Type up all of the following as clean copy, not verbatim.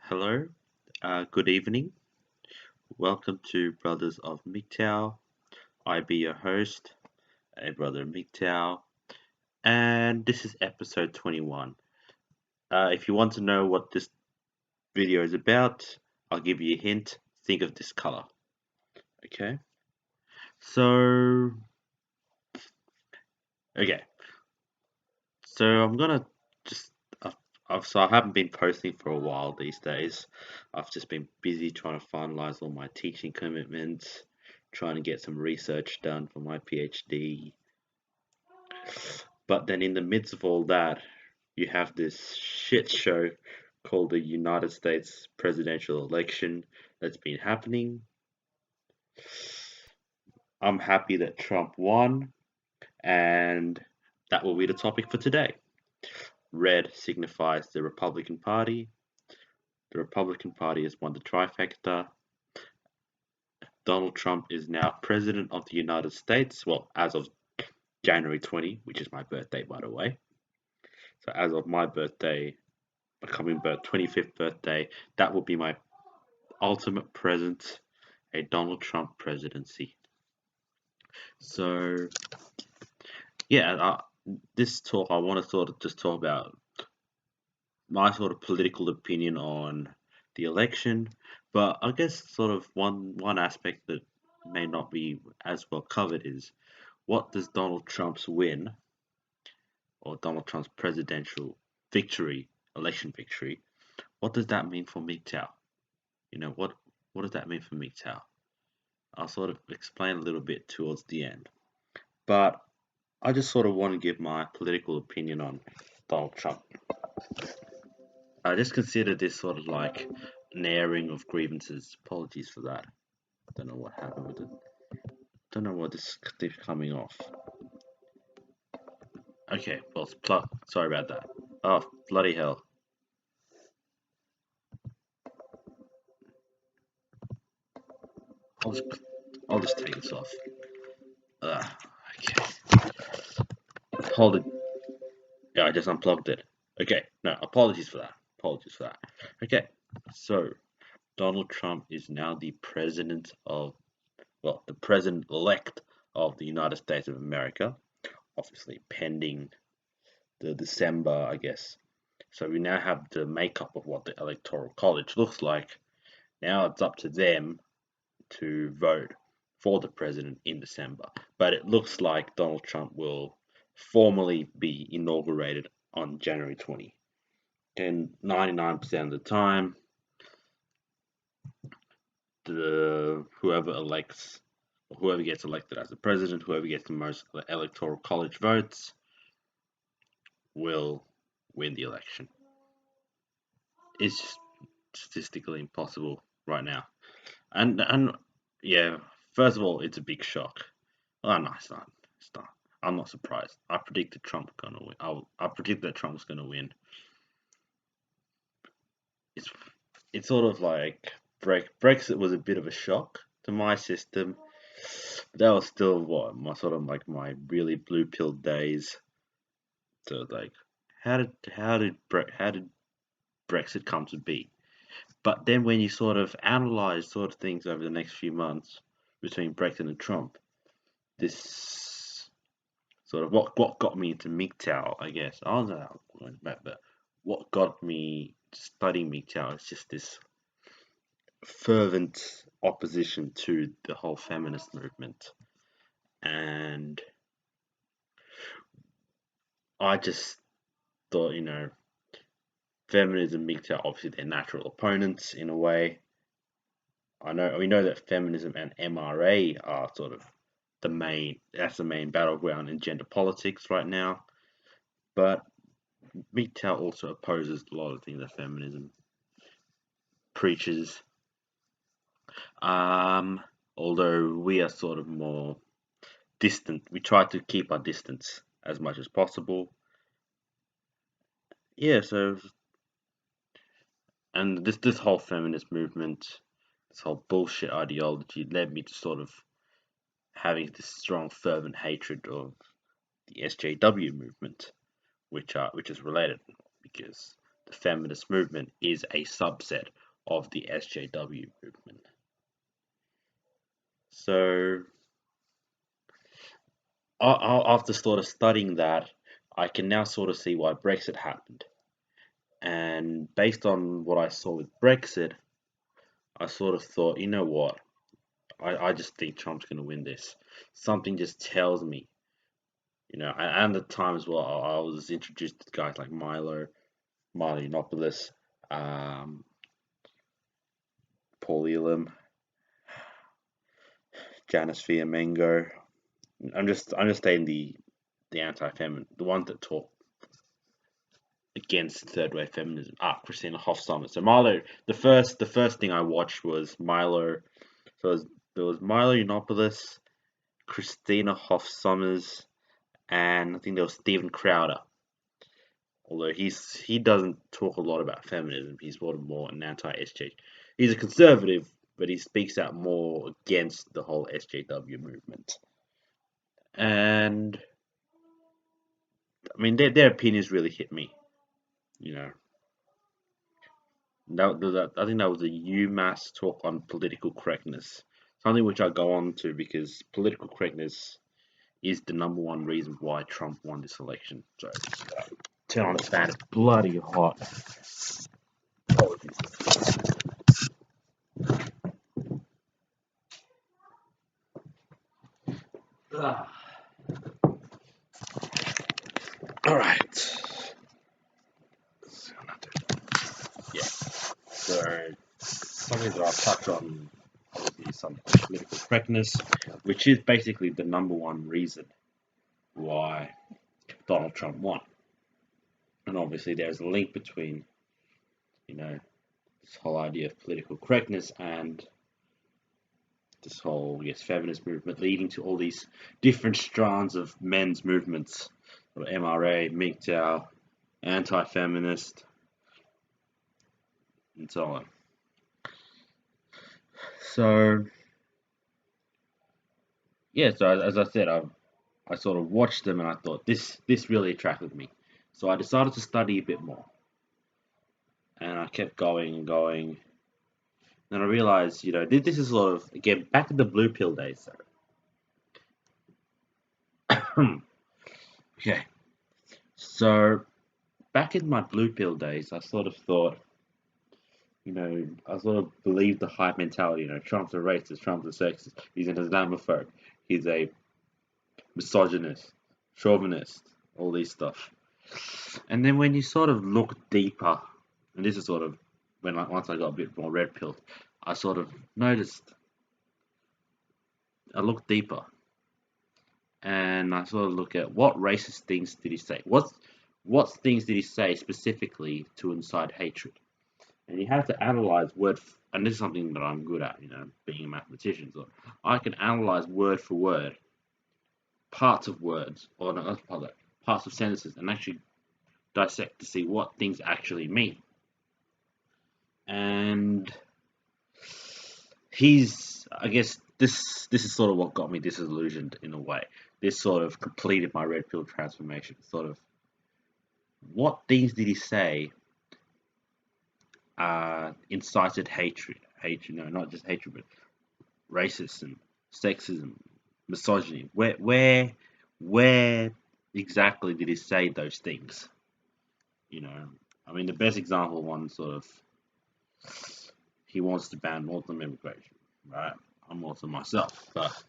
Hello, good evening. Welcome to Brothers of MGTOW. I be your host, a brother of MGTOW, and this is episode 21. If you want to know what this video is about, I'll give you a hint. Think of this color. Okay. So, okay. So I'm gonna just. I haven't been posting for a while these days. I've just been busy trying to finalize all my teaching commitments, trying to get some research done for my PhD. But then in the midst of all that, you have this shit show called the United States presidential election that's been happening. I'm happy that Trump won, and that will be the topic for today. Red signifies the Republican Party. The Republican Party has won the trifecta. Donald Trump is now president of the United States. Well, as of January 20, which is my birthday, by the way. So, as of my birthday, my coming 25th birthday, that will be my ultimate present, a Donald Trump presidency. So, yeah, this talk, I want to sort of just talk about my sort of political opinion on the election, but I guess sort of one aspect that may not be as well covered is what does Donald Trump's win or Donald Trump's presidential victory, election victory, what does that mean for MGTOW? What does that mean for MGTOW? I'll sort of explain a little bit towards the end. But I just sort of want to give my political opinion on Donald Trump. I just consider this sort of like an airing of grievances. Apologies for that. Don't know what happened with it. Don't know what this keeps coming off. Okay, well, sorry about that. Oh, bloody hell. I'll just, I'll just take this off. Okay. Hold it. Yeah, I just unplugged it. Okay, no, apologies for that. Apologies for that. Okay, so Donald Trump is now the president of, well, the president elect of the United States of America, obviously pending the December, I guess. So we now have the makeup of what the Electoral College looks like. Now it's up to them to vote for the president in December. But it looks like Donald Trump will formally be inaugurated on January 20. And 99% of the time, whoever gets elected as the president, whoever gets the most electoral college votes, will win the election. It's just statistically impossible right now. And yeah, first of all, it's a big shock. Oh no, it's not. It's not. I'm not surprised. I predicted Trump gonna win. I predicted that Trump's gonna win. It's it's sort of like Brexit was a bit of a shock to my system. But that was still what my sort of like my really blue pill days. So like, how did Brexit come to be? But then when you sort of analyze sort of things over the next few months between Brexit and Trump, this sort of what got me into MGTOW, I guess. I don't know how I'm going back, but what got me studying MGTOW is just this fervent opposition to the whole feminist movement. And I just thought, feminism, MGTOW, obviously they're natural opponents in a way. We know that feminism and MRA are sort of that's the main battleground in gender politics right now. But MGTOW also opposes a lot of things that feminism preaches. Although we are sort of more distant, we try to keep our distance as much as possible. Yeah, so and this whole feminist movement, this whole bullshit ideology led me to sort of having this strong, fervent hatred of the SJW movement, which is related because the feminist movement is a subset of the SJW movement. So after sort of studying that, I can now sort of see why Brexit happened. And based on what I saw with Brexit, I sort of thought, you know what? I just think Trump's going to win this. Something just tells me, and at the time as well, I was introduced to guys like Milo Yiannopoulos, um, Paul Elam, Janice Fiamengo. I'm just saying the anti-feminine, the ones that talk against third wave feminism. Christina Hoff Summers. So Milo, the first thing I watched was Milo. So there was Milo Yiannopoulos, Christina Hoff Summers, and I think there was Stephen Crowder. Although he doesn't talk a lot about feminism, he's more an anti-SJ. He's a conservative, but he speaks out more against the whole SJW movement. And I mean, their opinions really hit me. You know, I think that was a UMass talk on political correctness, something which I go on to because political correctness is the number one reason why Trump won this election. So turn on the fan, it's bloody hot. Ah. All right. Yeah. So something that I'll touch on obviously is something called political correctness, which is basically the number one reason why Donald Trump won. And obviously there's a link between, this whole idea of political correctness and this whole, feminist movement leading to all these different strands of men's movements, MRA, MGTOW, anti-feminist, and so on. So, yeah, so as I said, I sort of watched them and I thought this really attracted me. So I decided to study a bit more. And I kept going and going. And I realized, this is sort of, again, back in the blue pill days. So. Okay. So back in my blue pill days, I sort of thought, I sort of believed the hype mentality, Trump's a racist, Trump's a sexist, he's an Islamophobe, he's a misogynist, chauvinist, all these stuff. And then when you sort of look deeper, and this is sort of once I got a bit more red pilled, I sort of noticed, I looked deeper, and I sort of look at what racist things did he say? What things did he say specifically to incite hatred? And you have to analyze and this is something that I'm good at, being a mathematician. So I can analyze word for word, parts of words, or not parts of sentences, and actually dissect to see what things actually mean. And I guess this is sort of what got me disillusioned in a way. This sort of completed my red pill transformation. Sort of, what things did he say incited hatred, not just hatred, but racism, sexism, misogyny. Where exactly did he say those things? I mean, the best example one sort of, he wants to ban Muslim immigration, right? I'm Muslim myself, but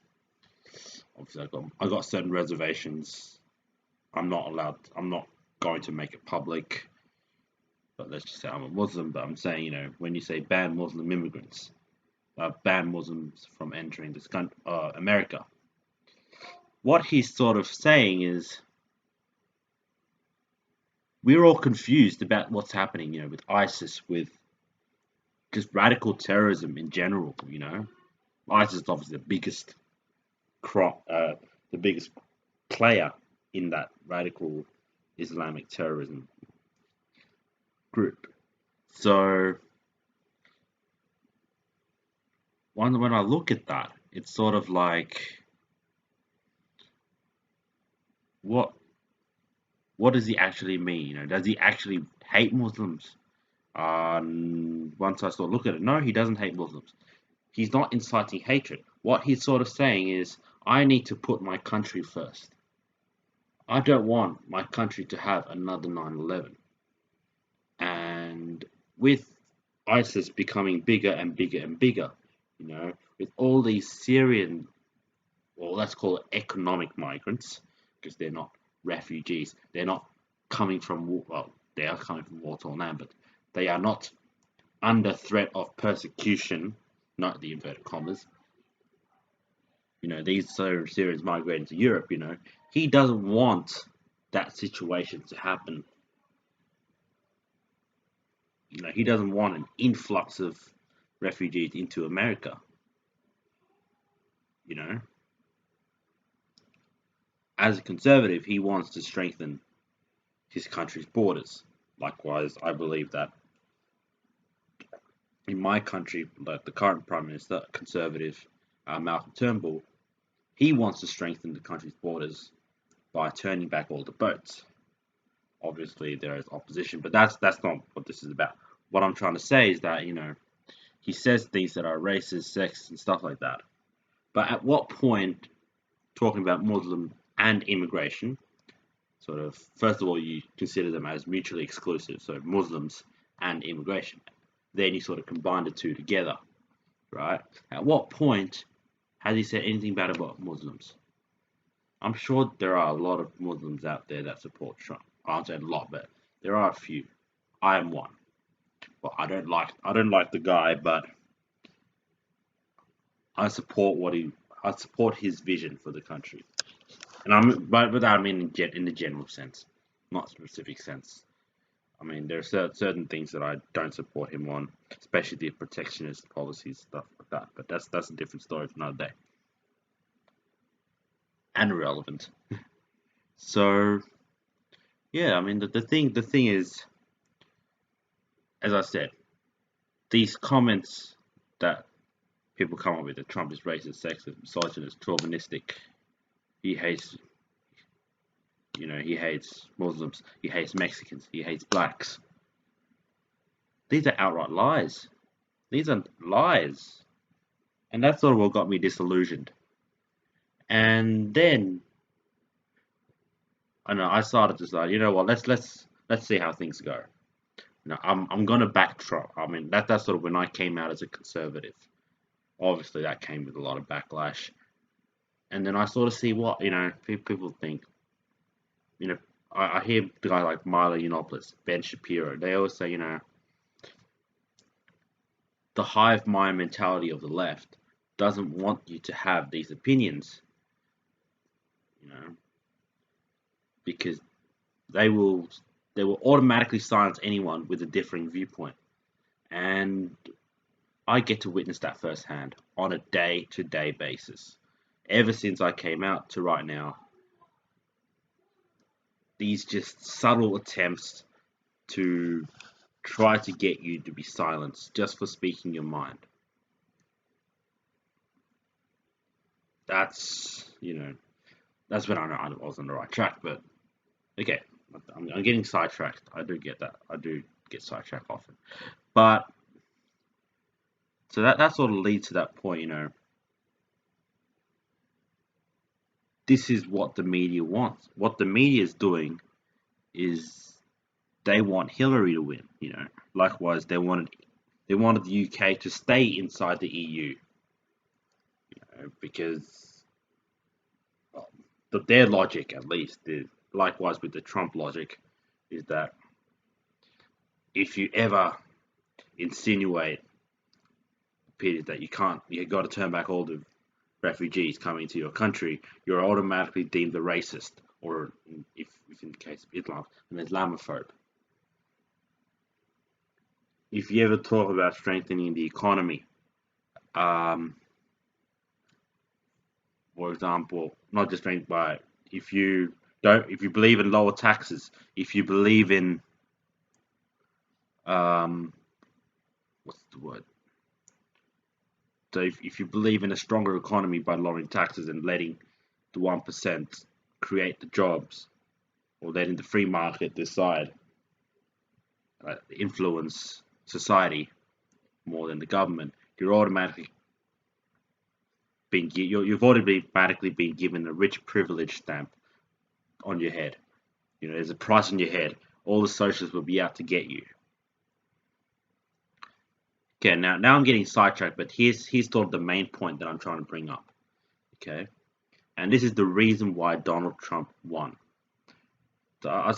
obviously I got certain reservations. I'm not going to make it public. But let's just say I'm a Muslim, but I'm saying, when you say ban Muslim immigrants, ban Muslims from entering this country, America, what he's sort of saying is we're all confused about what's happening, with ISIS, with just radical terrorism in general, ISIS is obviously the biggest player in that radical Islamic terrorism group. So when I look at that, it's sort of like what what does he actually mean? Does he actually hate Muslims? Once I sort of look at it, no, he doesn't hate Muslims. He's not inciting hatred. What he's sort of saying is, I need to put my country first. I don't want my country to have another 9/11. And with ISIS becoming bigger and bigger and bigger, with all these Syrian, well, let's call it economic migrants, because they're not refugees. They're not coming from, well, they are coming from war-torn land, but they are not under threat of persecution, not the inverted commas. These Syrians migrating to Europe, he doesn't want that situation to happen. He doesn't want an influx of refugees into America. You know, as a conservative, he wants to strengthen his country's borders. Likewise, I believe that in my country, like the current Prime Minister, conservative Malcolm Turnbull, he wants to strengthen the country's borders by turning back all the boats. Obviously, there is opposition, but that's not what this is about. What I'm trying to say is that he says things that are racist, sexist, and stuff like that. But at what point, talking about Muslim and immigration, sort of, first of all, you consider them as mutually exclusive, so Muslims and immigration. Then you sort of combine the two together, right? At what point has he said anything bad about Muslims? I'm sure there are a lot of Muslims out there that support Trump. I won't say a lot, but there are a few. I am one. Well, I don't like the guy, but I support his vision for the country. And but I mean in the general sense, not specific sense. I mean, there are certain things that I don't support him on, especially the protectionist policies, stuff like that. But that's a different story for another day, and irrelevant. So yeah, I mean the thing is, as I said, these comments that people come up with that Trump is racist, sexist, misogynist, chauvinistic. He hates, he hates Muslims. He hates Mexicans. He hates blacks. These are outright lies. These are lies, and that's sort of what got me disillusioned. And then I started to decide, what, let's see how things go. I'm gonna back Trump. I mean, that's sort of when I came out as a conservative. Obviously, that came with a lot of backlash. And then I sort of see what people think. I hear guys like Milo Yiannopoulos, Ben Shapiro. They always say, the hive mind mentality of the left doesn't want you to have these opinions, because they will automatically silence anyone with a differing viewpoint. And I get to witness that firsthand on a day-to-day basis. Ever since I came out to right now, these just subtle attempts to try to get you to be silenced just for speaking your mind. That's that's when I know I was on the right track. But okay, I'm getting sidetracked. I do get that. I do get sidetracked often. But so that sort of leads to that point. This is what the media wants. What the media is doing is they want Hillary to win. Likewise, they wanted the UK to stay inside the EU. Because their logic, at least, likewise with the Trump logic, is that if you ever insinuate, Peter, that you got to turn back all the refugees coming to your country, you're automatically deemed a racist, or if in the case of Islam, an Islamophobe. If you ever talk about strengthening the economy, for example, not just strength, but if you believe in lower taxes, if you believe in what's the word? So if you believe in a stronger economy by lowering taxes and letting the 1% create the jobs, or letting the free market decide, influence society more than the government, you're automatically you've automatically been given a rich privilege stamp on your head. There's a price on your head. All the socialists will be out to get you. Okay, now I'm getting sidetracked, but here's sort of the main point that I'm trying to bring up. Okay, and this is the reason why Donald Trump won. So I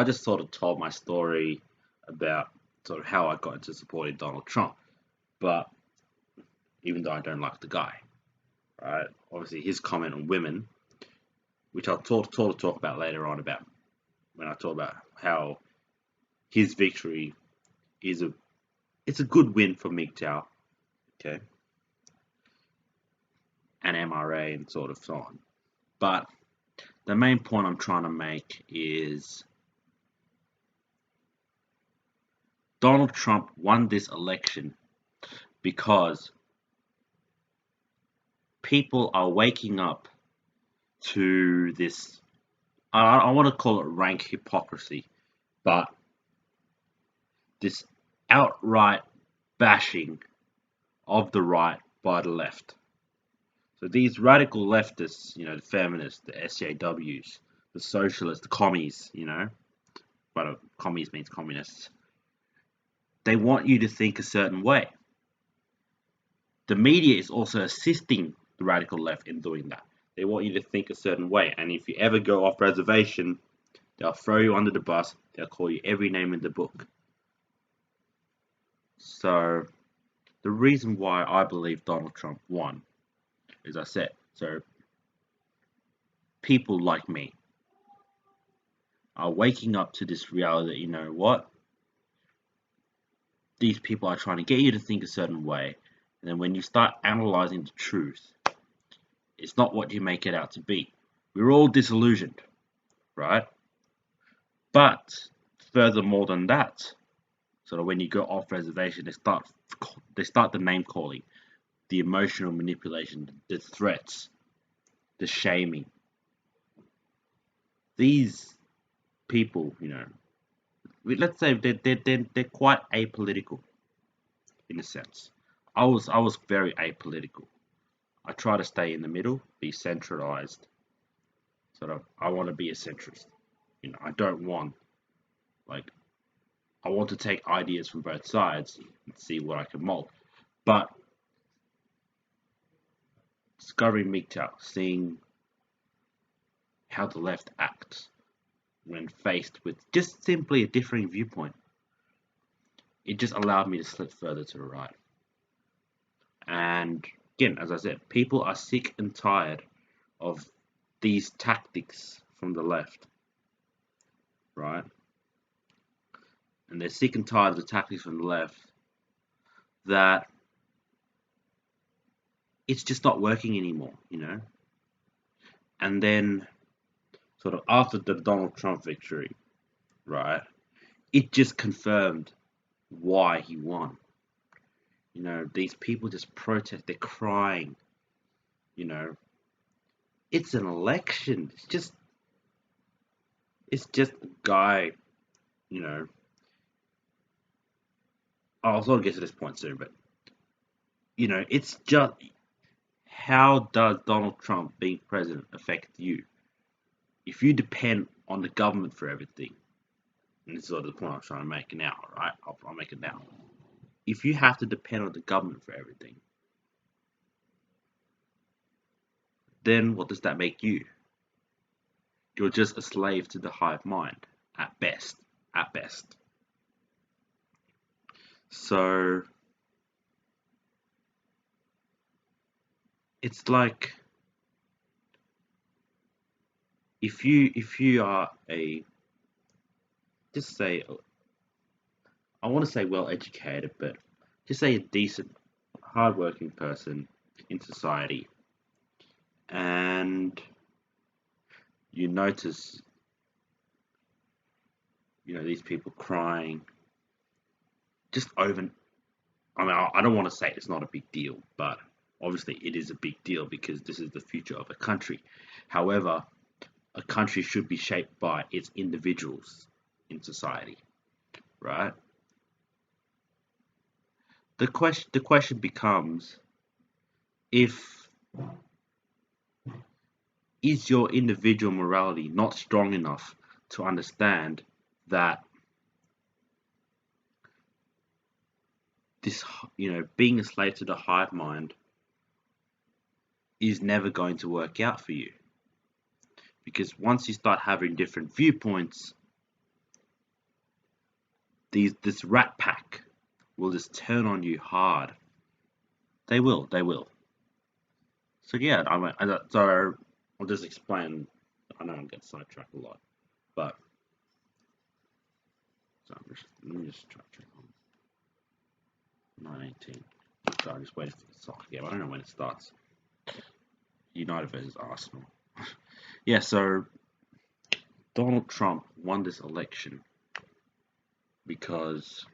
just sort of told my story about sort of how I got into supporting Donald Trump. But even though I don't like the guy, right? Obviously, his comment on women, which I'll talk about later on, about when I talk about how his victory is it's a good win for MGTOW, okay, and MRA and sort of so on. But the main point I'm trying to make is Donald Trump won this election because people are waking up to this. I want to call it rank hypocrisy, but this outright bashing of the right by the left. So these radical leftists, the feminists, the SJWs, the socialists, the commies, but commies means communists. They want you to think a certain way. The media is also assisting the radical left in doing that. They want you to think a certain way, and if you ever go off reservation, they'll throw you under the bus. They'll call you every name in the book. So the reason why I believe Donald Trump won, as I said, so people like me are waking up to this reality that, what? These people are trying to get you to think a certain way, and then when you start analyzing the truth, it's not what you make it out to be. We're all disillusioned, right? But furthermore than that, sort of when you go off reservation, they start the name calling, the emotional manipulation, the threats, the shaming. These people, let's say they're quite apolitical in a sense. I was very apolitical. I try to stay in the middle, be centralized. Sort of, I want to be a centrist. I don't want, I want to take ideas from both sides and see what I can mold. But discovering MGTOW, seeing how the left acts when faced with just simply a differing viewpoint, it just allowed me to slip further to the right. And again, as I said, people are sick and tired of these tactics from the left, right? And they're sick and tired of the tactics from the left that it's just not working anymore, And then, sort of after the Donald Trump victory, right, it just confirmed why he won. These people just protest, they're crying, It's an election. It's just a guy, I'll sort of get to this point soon, but it's just, how does Donald Trump being president affect you? If you depend on the government for everything, and this is sort of the point I'm trying to make now, right? I'll make it now. If you have to depend on the government for everything, then what does that make you? You're just a slave to the hive mind, at best. At best. So it's like, if you are just say, I want to say well educated, but just say a decent, hardworking person in society, and you notice, these people crying just over. I mean, I don't want to say it's not a big deal, but obviously it is a big deal because this is the future of a country. However, a country should be shaped by its individuals in society, right? The question becomes, if is your individual morality not strong enough to understand that this, being a slave to the hive mind is never going to work out for you? Because once you start having different viewpoints, this rat pack will just turn on you hard. They will. So yeah, so I'll just explain. I know I'm getting sidetracked a lot, but let me just try on 9:18. So I'm just waiting for the soccer game. I don't know when it starts. United versus Arsenal. Yeah, so Donald Trump won this election because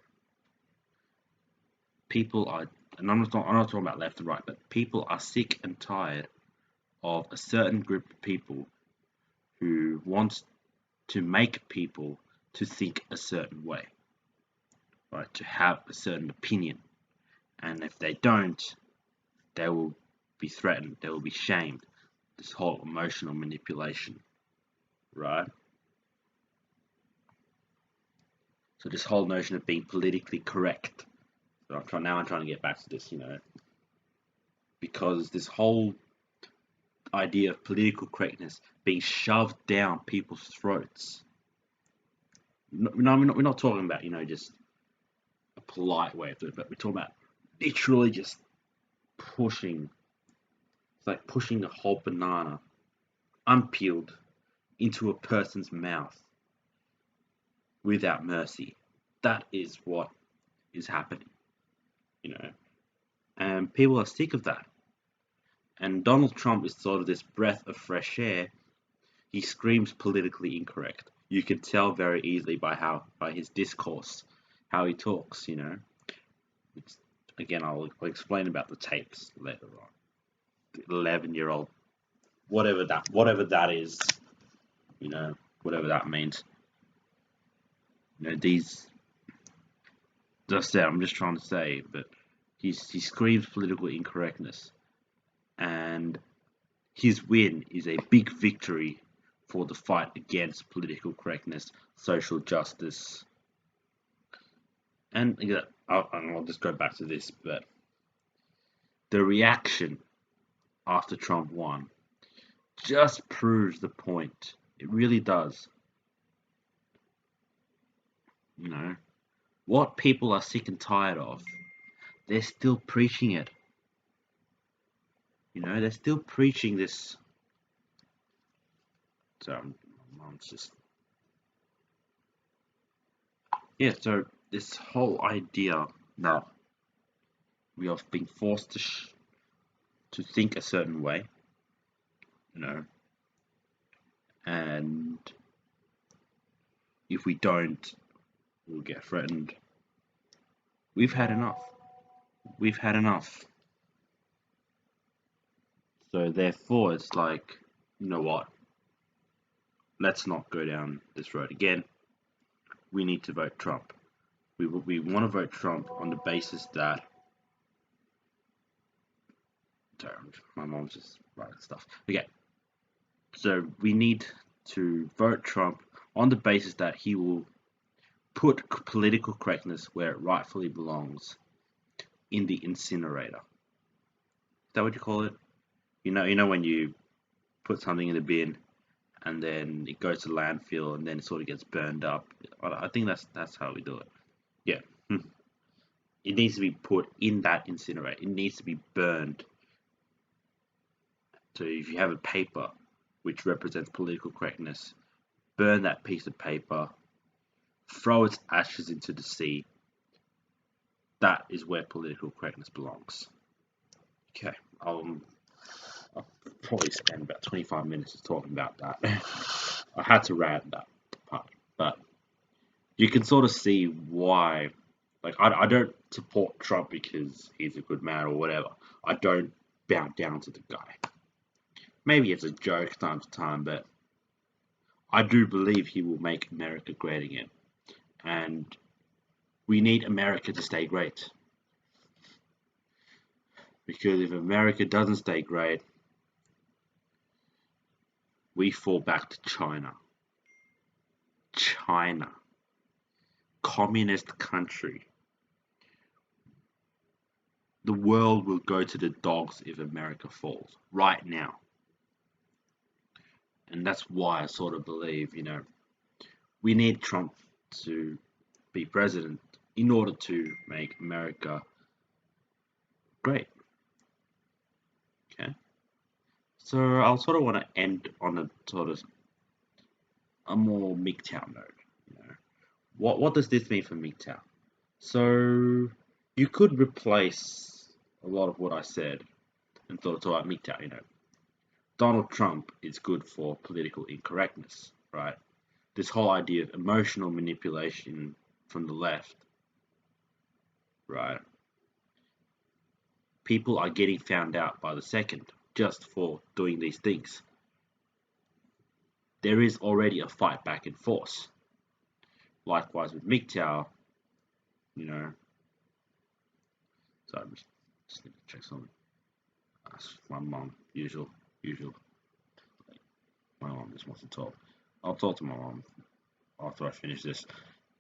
people are, and I'm not talking about left and right, but people are sick and tired of a certain group of people who wants to make people to think a certain way, right? To have a certain opinion, and if they don't, they will be threatened, they will be shamed. This whole emotional manipulation, right? So this whole notion of being politically correct. So I'm trying to get back to this, because this whole idea of political correctness being shoved down people's throats. No, we're not talking about, just a polite way of doing it, but we're talking about literally just pushing. It's like pushing the whole banana unpeeled into a person's mouth without mercy. That is what is happening, and people are sick of that. And Donald Trump is sort of this breath of fresh air. He screams politically incorrect. You can tell very easily by his discourse, how he talks. It's, again, I'll explain about the tapes later on. The 11-year-old, whatever that is, whatever that means. These. Just that I'm just trying to say, but he screams political incorrectness, and his win is a big victory for the fight against political correctness, social justice, and I'll just go back to this, but the reaction after Trump won just proves the point. It really does. What people are sick and tired of, they're still preaching it. They're still preaching this. So mom's just, yeah. So this whole idea that we are being forced to think a certain way, and if we don't, we'll get threatened. We've had enough. We've had enough. So therefore, it's like, you know what? Let's not go down this road again. We need to vote Trump. We want to vote Trump on the basis that. Sorry, my mom's just writing stuff. Okay. So we need to vote Trump on the basis that he will put political correctness where it rightfully belongs, in the incinerator. Is that what you call it? You know when you put something in the bin and then it goes to landfill and then it sort of gets burned up. I think that's how we do it. Yeah. It needs to be put in that incinerator. It needs to be burned. So if you have a paper which represents political correctness, burn that piece of paper, throw its ashes into the sea. That is where political correctness belongs. Okay, I'll probably spend about 25 minutes talking about that. I had to rant that part, but you can sort of see why. Like, I don't support Trump because he's a good man or whatever. I don't bow down to the guy. Maybe it's a joke time to time, but I do believe he will make America great again. And we need America to stay great. Because if America doesn't stay great, we fall back to China. China. Communist country. The world will go to the dogs if America falls. Right now. And that's why I sort of believe, we need Trump to be president in order to make America great. Okay. So I'll sort of want to end on a sort of a more MGTOW note. What does this mean for MGTOW? So you could replace a lot of what I said and sort of talk about MGTOW. Donald Trump is good for political incorrectness, right? This whole idea of emotional manipulation from the left, right? People are getting found out by the second just for doing these things. There is already a fight back and forth. Likewise with MGTOW, sorry, just need to check something. That's my mom, usual. My mom just wants to talk. I'll talk to my mom after I finish this.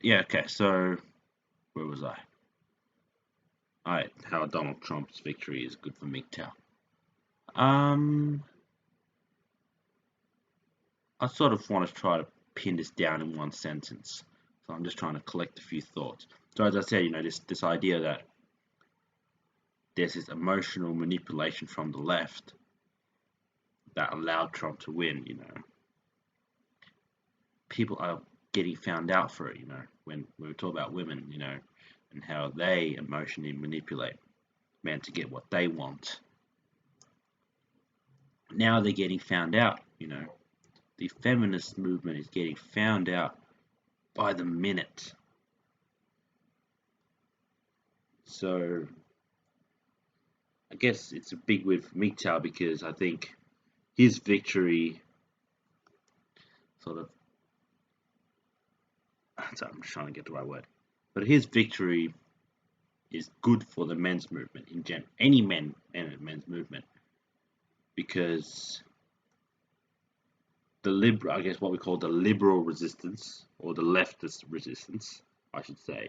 Yeah, okay, so where was I? Alright, how Donald Trump's victory is good for MGTOW. I sort of want to try to pin this down in one sentence. So I'm just trying to collect a few thoughts. So as I said, this idea that there's this emotional manipulation from the left that allowed Trump to win, People are getting found out for it, when we talk about women, and how they emotionally manipulate men to get what they want. Now they're getting found out, The feminist movement is getting found out by the minute. So I guess it's a big win for MGTOW because I think his victory sort of, sorry, I'm just trying to get the right word, but his victory is good for the men's movement in general, any men and men's movement, because I guess what we call the liberal resistance or the leftist resistance, I should say,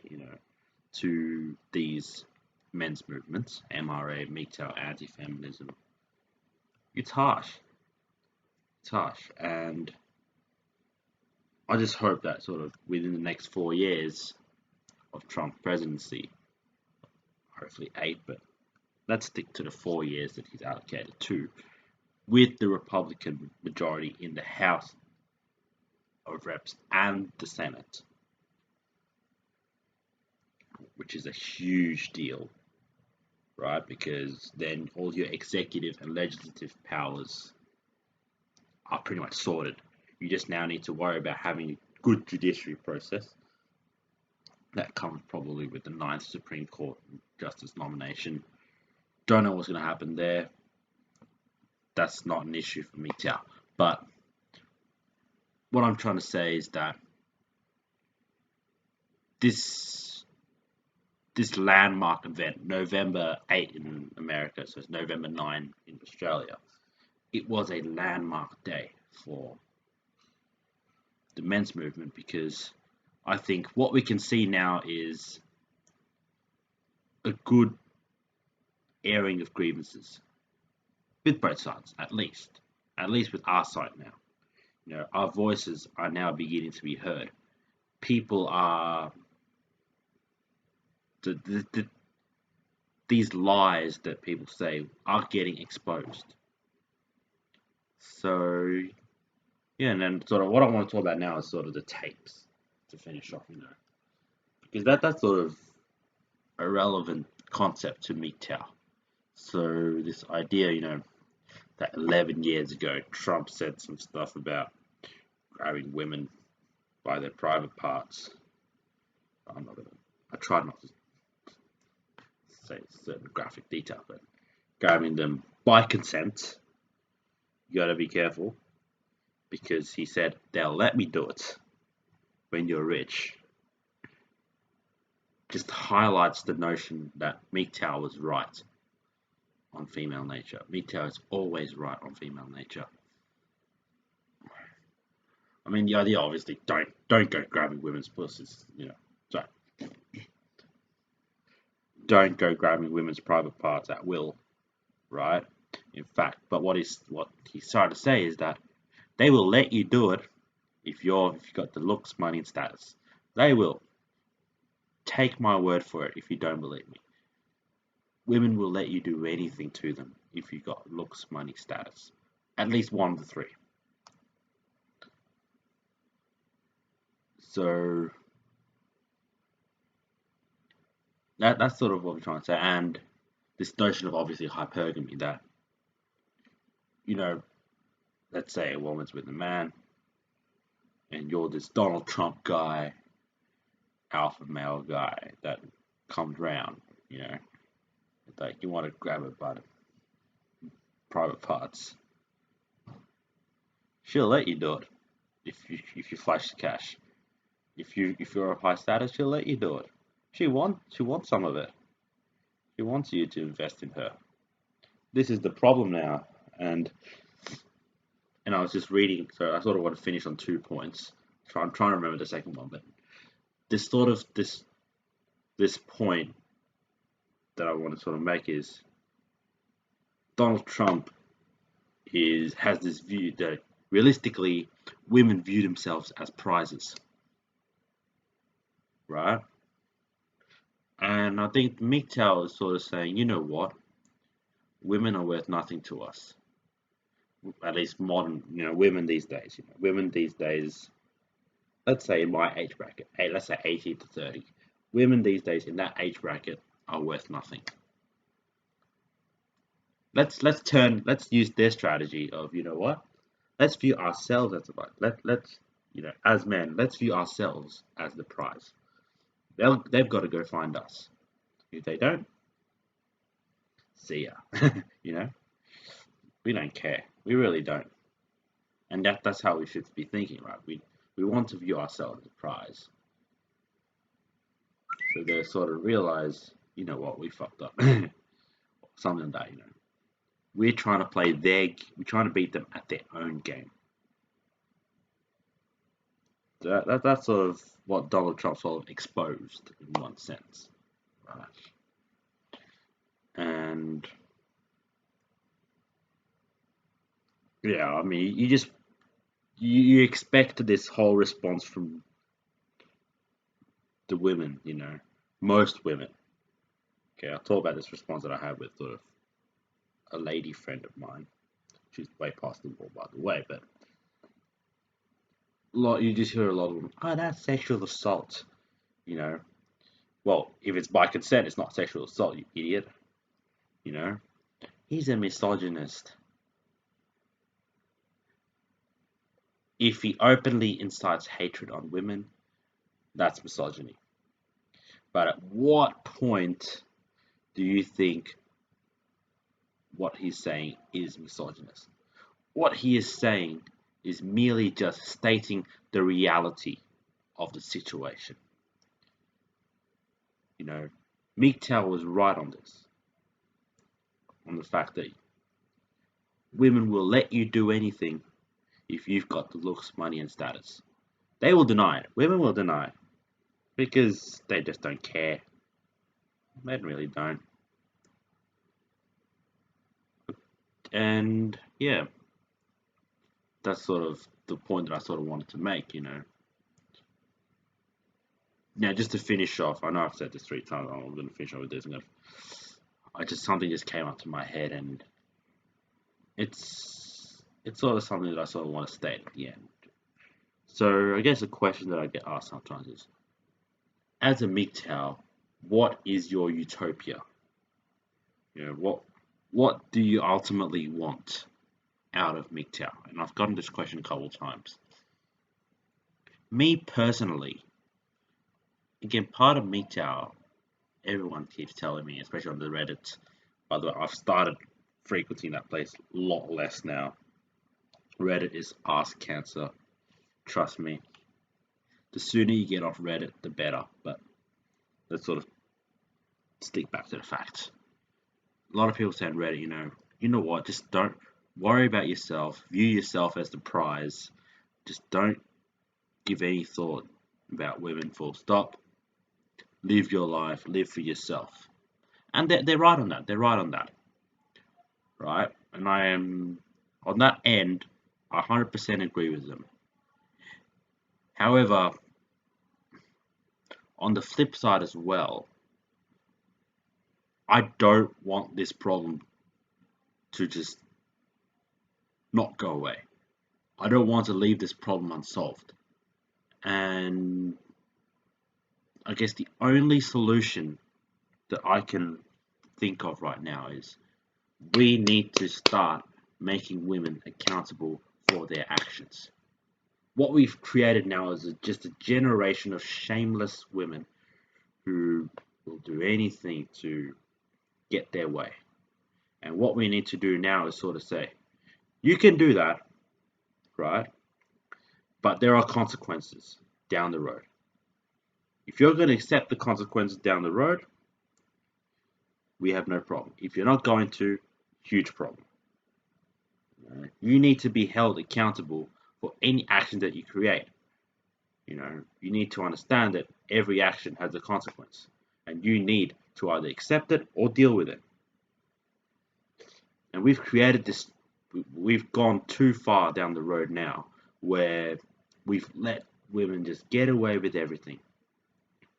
to these men's movements, MRA, MGTOW, anti-feminism, it's harsh. It's harsh, and I just hope that sort of within the next 4 years of Trump's presidency, hopefully 8, but let's stick to the 4 years that he's allocated to, with the Republican majority in the House of Reps and the Senate, which is a huge deal, right? Because then all your executive and legislative powers are pretty much sorted. You just now need to worry about having a good judiciary process. That comes probably with the 9th Supreme Court Justice nomination. Don't know what's going to happen there. That's not an issue for MGTOW. But what I'm trying to say is that this landmark event, November 8 in America, so it's November 9 in Australia, it was a landmark day for the men's movement, because I think what we can see now is a good airing of grievances with both sides, at least with our side now. Our voices are now beginning to be heard. People are these lies that people say are getting exposed. So yeah, and then sort of what I want to talk about now is sort of the tapes to finish off, because that's sort of a relevant concept to MGTOW. So this idea, that 11 years ago, Trump said some stuff about grabbing women by their private parts. I try not to say certain graphic detail, but grabbing them by consent, you gotta be careful. because he said they'll let me do it when you're rich, just highlights the notion that MGTOW was right on female nature. MGTOW is always right on female nature. I mean, the idea obviously don't go grabbing women's pussies, don't go grabbing women's private parts at will, right? In fact, but what he's trying to say is that they will let you do it if you got the looks, money, and status. They will. Take my word for it if you don't believe me. Women will let you do anything to them if you got looks, money, status. At least one of the three. So that's sort of what we're trying to say. And this notion of obviously hypergamy that, let's say a woman's with a man and you're this Donald Trump guy, alpha male guy that comes round, like you want to grab it by the private parts. She'll let you do it if you flash the cash. If you're of high status, she'll let you do it. She wants some of it. She wants you to invest in her. This is the problem now, and I was just reading, so I sort of want to finish on 2 points. I'm trying to remember the second one, but this point that I want to sort of make is Donald Trump has this view that realistically women view themselves as prizes, right? And I think MGTOW is sort of saying, you know what, women are worth nothing to us. At least modern, women these days. Women these days, let's say in my age bracket, let's say 18 to 30, women these days in that age bracket are worth nothing. Let's use their strategy of, you know what? Let's view ourselves as the prize. Let's as men, let's view ourselves as the prize. They've got to go find us. If they don't, see ya. We don't care. We really don't. And that's how we should be thinking, right? We want to view ourselves as a prize. So they sort of realize, you know what, we fucked up. Something like that, We're trying to beat them at their own game. That's sort of what Donald Trump sort of exposed in one sense, right? And yeah, I mean, you expect this whole response from the women, most women. Okay, I'll talk about this response that I had with sort of a lady friend of mine. She's way past the ball, by the way, but you just hear a lot of them, oh, that's sexual assault, Well, if it's by consent, it's not sexual assault, you idiot. He's a misogynist. If he openly incites hatred on women, that's misogyny. But at what point do you think what he's saying is misogynist? What he is saying is merely just stating the reality of the situation. MGTOW was right on this. On the fact that women will let you do anything if you've got the looks, money, and status. They will deny it. Women will deny it. Because they just don't care. They really don't. And yeah, that's sort of the point that I sort of wanted to make, Now, just to finish off, I know I've said this 3 times. I'm going to finish off with this. Something just came up to my head, and it's sort of something that I sort of want to state at the end. So I guess a question that I get asked sometimes is, as a MGTOW, what is your utopia? What do you ultimately want out of MGTOW? And I've gotten this question a couple of times. Me personally, again, part of MGTOW, everyone keeps telling me, especially on the Reddit. By the way, I've started frequenting that place a lot less now. Reddit is ass cancer. Trust me. The sooner you get off Reddit, the better. But let's sort of stick back to the facts. A lot of people say on Reddit, you know what? Just don't worry about yourself. View yourself as the prize. Just don't give any thought about women. Full stop. Live your life. Live for yourself. And they're right on that. They're right on that. Right? And I am on that end. I 100% agree with them. However, on the flip side as well, I don't want this problem to just not go away. I don't want to leave this problem unsolved. And I guess the only solution that I can think of right now is we need to start making women accountable for their actions. What we've created now is just a generation of shameless women who will do anything to get their way. And what we need to do now is sort of say, you can do that, right? But there are consequences down the road. If you're going to accept the consequences down the road, we have no problem. If you're not going to, huge problem. You need to be held accountable for any action that you create. You need to understand that every action has a consequence, and you need to either accept it or deal with it. And we've created this, we've gone too far down the road now where we've let women just get away with everything,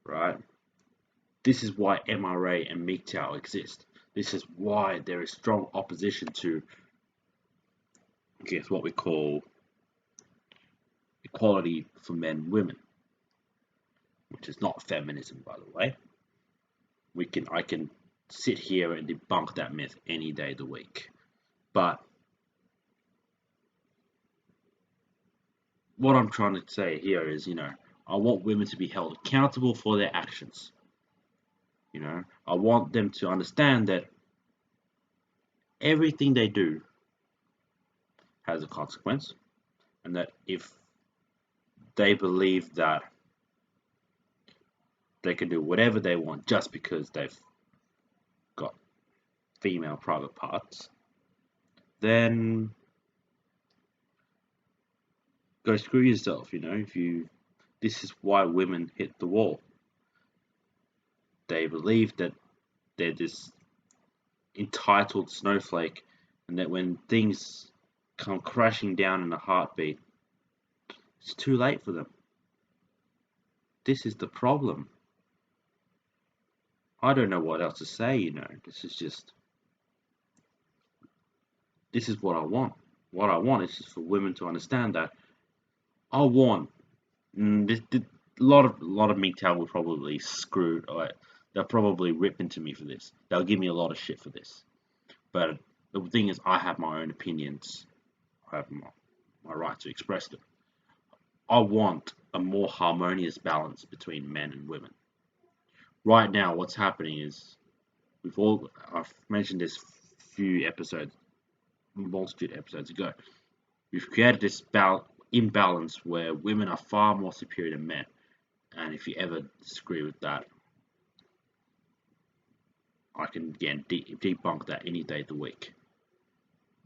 right? This is why MRA and MGTOW exist. This is why there is strong opposition to, I guess, what we call equality for men and women, which is not feminism, by the way. I can sit here and debunk that myth any day of the week. But what I'm trying to say here is, I want women to be held accountable for their actions. I want them to understand that everything they do has a consequence, and that if they believe that they can do whatever they want just because they've got female private parts, then go screw yourself. This is why women hit the wall. They believe that they're this entitled snowflake, and that when things come crashing down in a heartbeat, it's too late for them. This is the problem. I don't know what else to say. This is what I want. What I want is just for women to understand that I want. A lot of MGTOW will probably screw. They'll probably rip into me for this. They'll give me a lot of shit for this. But the thing is, I have my own opinions. I have my right to express them. I want a more harmonious balance between men and women. Right now, what's happening is I've mentioned this few episodes, multitude episodes ago. We've created this imbalance where women are far more superior than men. And if you ever disagree with that, I can again debunk that any day of the week.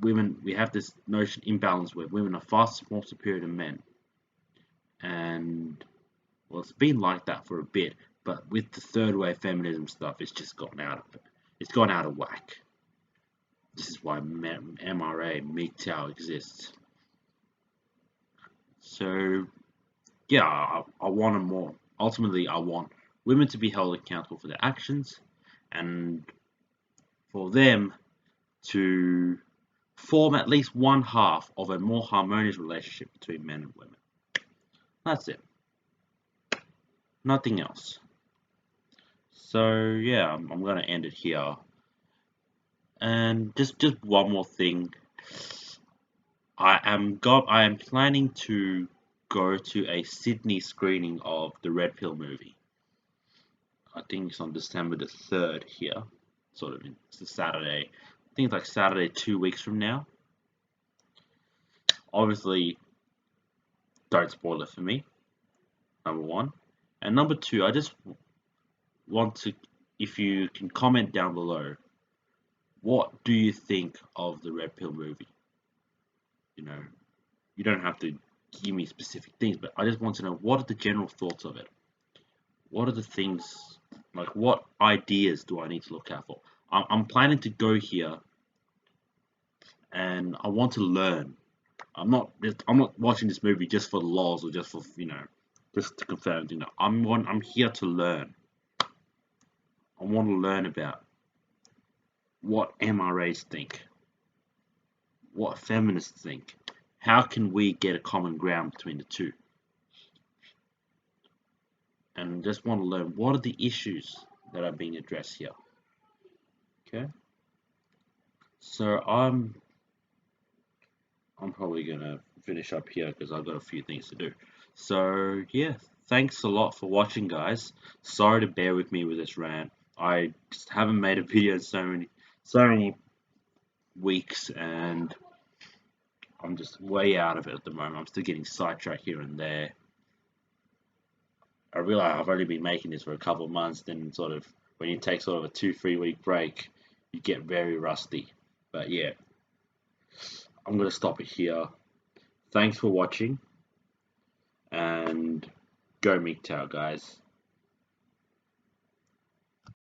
We have this notion imbalance where women are far more superior than men. And well, it's been like that for a bit, but with the third wave feminism stuff, it's just gone out of whack. This is why MRA, MGTOW exists. So, yeah, I want more. Ultimately, I want women to be held accountable for their actions, and for them to form at least one half of a more harmonious relationship between men and women. That's it. Nothing else. So yeah, I'm gonna end it here. And just one more thing. I am planning to go to a Sydney screening of the Red Pill movie. I think it's on December the 3rd here. It's a Saturday. I think it's like Saturday 2 weeks from now. Obviously, don't spoil it for me. Number one, and number two, I just want to, if you can comment down below, what do you think of the Red Pill movie? You know, you don't have to give me specific things, but I just want to know what are the general thoughts of it. What are the things, like what ideas do I need to look out for? I'm planning to go here and I want to learn. I'm not watching this movie just for the lols or just for just to confirm. I'm here to learn. I want to learn about what MRAs think, what feminists think. How can we get a common ground between the two? And just want to learn what are the issues that are being addressed here. Okay, so I'm probably gonna finish up here because I've got a few things to do. So yeah, thanks a lot for watching, guys. Sorry to bear with me with this rant. I just haven't made a video in so many weeks, and I'm just way out of it at the moment. I'm still getting sidetracked here and there. I realize I've only been making this for a couple of months. Then sort of when you take sort of a 2-3 week break, you get very rusty. But yeah, I'm gonna stop it here. Thanks for watching, and go MGTOW, guys.